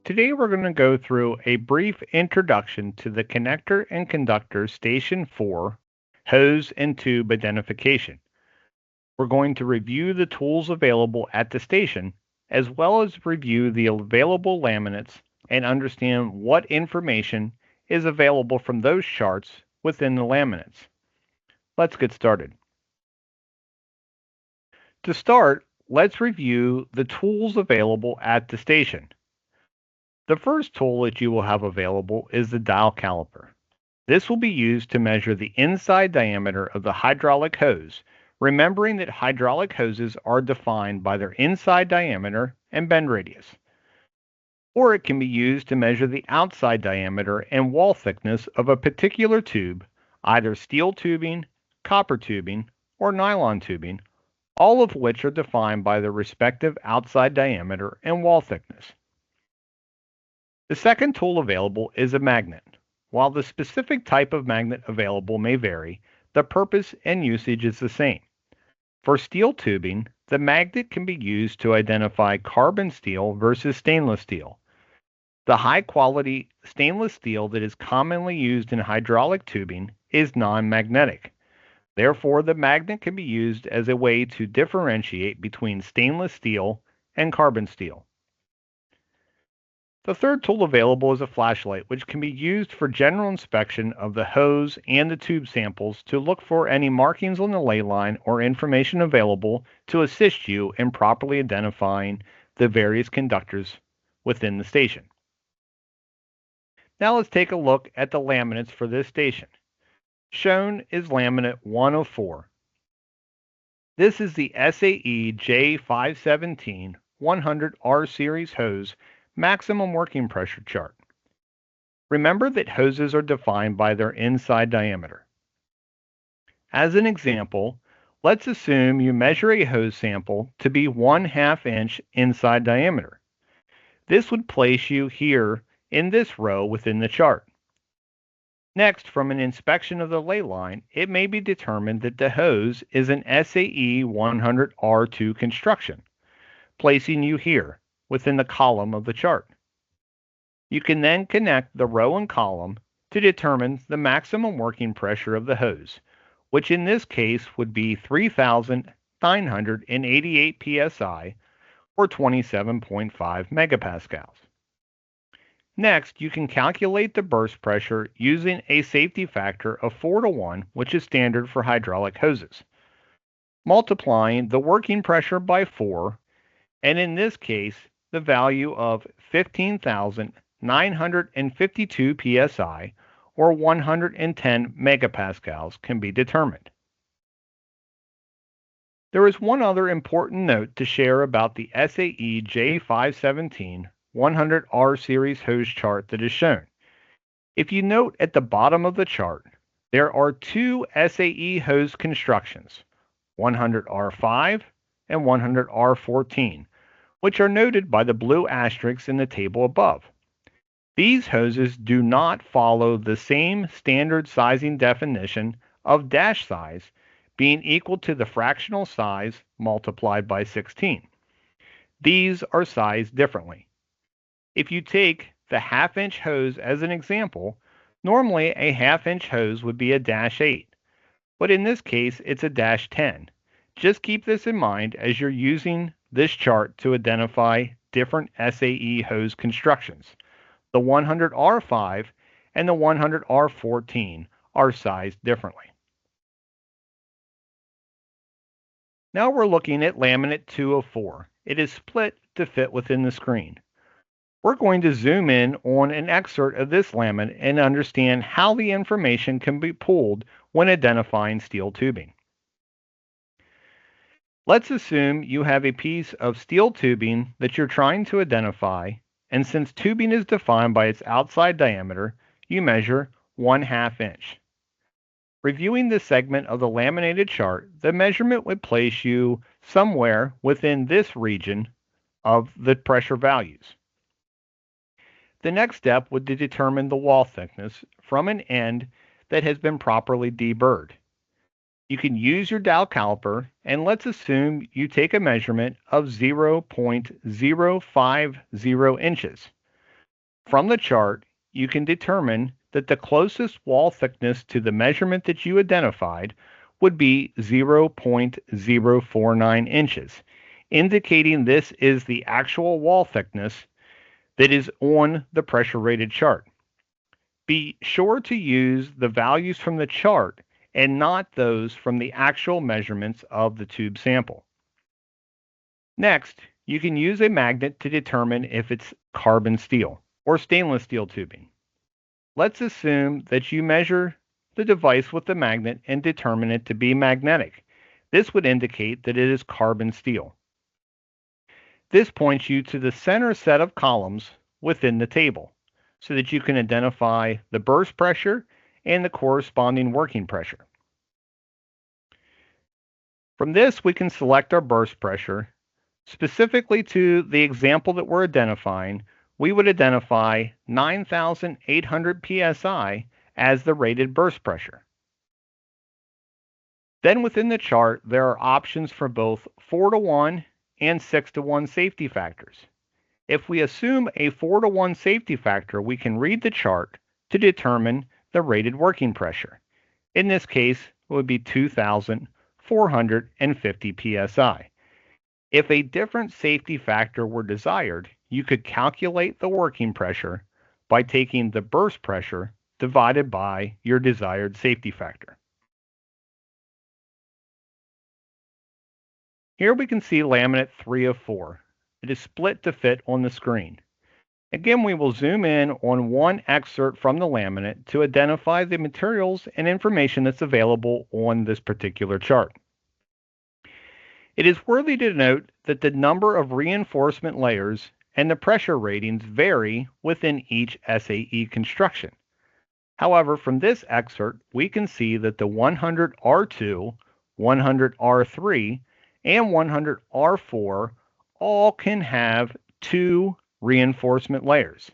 Today we're going to go through a brief introduction to the connector and conductor station 4 hose and tube identification. We're going to review the tools available at the station as well as review the available laminates and understand what information is available from those charts within the laminates. Let's get started. To start, let's review the tools available at the station. The first tool that you will have available is the dial caliper. This will be used to measure the inside diameter of the hydraulic hose, remembering that hydraulic hoses are defined by their inside diameter and bend radius. Or it can be used to measure the outside diameter and wall thickness of a particular tube, either steel tubing, copper tubing, or nylon tubing, all of which are defined by their respective outside diameter and wall thickness. The second tool available is a magnet. While the specific type of magnet available may vary, the purpose and usage is the same. For steel tubing, the magnet can be used to identify carbon steel versus stainless steel. The high-quality stainless steel that is commonly used in hydraulic tubing is non-magnetic. Therefore, the magnet can be used as a way to differentiate between stainless steel and carbon steel. The third tool available is a flashlight, which can be used for general inspection of the hose and the tube samples to look for any markings on the ley line or information available to assist you in properly identifying the various conductors within the station. Now let's take a look at the laminates for this station. Shown is laminate 104. This is the SAE J517 100R series hose maximum working pressure chart. Remember that hoses are defined by their inside diameter. As an example, let's assume you measure a hose sample to be 1/2 inch inside diameter. This would place you here in this row within the chart. Next, from an inspection of the ley line, it may be determined that the hose is an SAE 100R2 construction, placing you here within the column of the chart. You can then connect the row and column to determine the maximum working pressure of the hose, which in this case would be 3,988 psi or 27.5 megapascals. Next, you can calculate the burst pressure using a safety factor of 4:1, which is standard for hydraulic hoses, multiplying the working pressure by 4, and in this case, the value of 15,952 psi or 110 megapascals can be determined. There is one other important note to share about the SAE J517 100R series hose chart that is shown. If you note at the bottom of the chart, there are two SAE hose constructions, 100R5 and 100R14, which are noted by the blue asterisks in the table above. These hoses do not follow the same standard sizing definition of dash size being equal to the fractional size multiplied by 16. These are sized differently. If you take the 1/2 inch hose as an example, normally a 1/2 inch hose would be a dash 8, but in this case it's a dash 10. Just keep this in mind as you're using this chart to identify different SAE hose constructions. The 100R5 and the 100R14 are sized differently. Now we're looking at laminate 204. It is split to fit within the screen. We're going to zoom in on an excerpt of this laminate and understand how the information can be pulled when identifying steel tubing. Let's assume you have a piece of steel tubing that you're trying to identify, and since tubing is defined by its outside diameter, you measure 1/2 inch. Reviewing this segment of the laminated chart, the measurement would place you somewhere within this region of the pressure values. The next step would be to determine the wall thickness from an end that has been properly deburred. You can use your dial caliper, and let's assume you take a measurement of 0.050 inches. From the chart, you can determine that the closest wall thickness to the measurement that you identified would be 0.049 inches, indicating this is the actual wall thickness that is on the pressure rated chart. Be sure to use the values from the chart and not those from the actual measurements of the tube sample. Next, you can use a magnet to determine if it's carbon steel or stainless steel tubing. Let's assume that you measure the device with the magnet and determine it to be magnetic. This would indicate that it is carbon steel. This points you to the center set of columns within the table so that you can identify the burst pressure and the corresponding working pressure. From this, we can select our burst pressure. Specifically to the example that we're identifying, we would identify 9,800 psi as the rated burst pressure. Then within the chart, there are options for both 4-to-1 and 6-to-1 safety factors. If we assume a 4-to-1 safety factor, we can read the chart to determine the rated working pressure. In this case, it would be 2,450 psi. If a different safety factor were desired, you could calculate the working pressure by taking the burst pressure divided by your desired safety factor. Here we can see laminate 3 of 4. It is split to fit on the screen. Again, we will zoom in on one excerpt from the laminate to identify the materials and information that's available on this particular chart. It is worthy to note that the number of reinforcement layers and the pressure ratings vary within each SAE construction. However, from this excerpt, we can see that the 100R2, 100R3, and 100R4 all can have 2 reinforcement layers.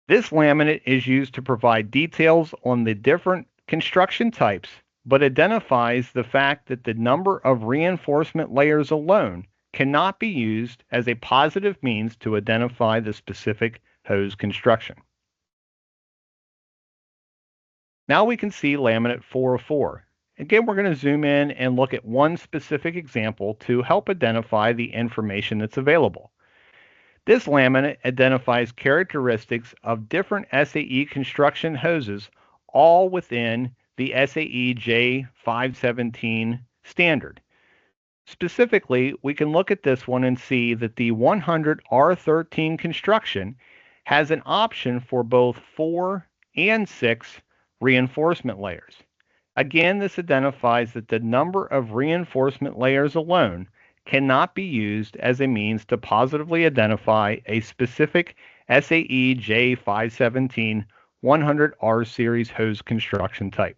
This laminate is used to provide details on the different construction types, but identifies the fact that the number of reinforcement layers alone cannot be used as a positive means to identify the specific hose construction. Now we can see laminate 4 of 4. Again, we're going to zoom in and look at one specific example to help identify the information that's available. This laminate identifies characteristics of different SAE construction hoses, all within the SAE J517 standard. Specifically, we can look at this one and see that the 100R13 construction has an option for both 4 and 6 reinforcement layers. Again, this identifies that the number of reinforcement layers alone cannot be used as a means to positively identify a specific SAE J517 100R series hose construction type.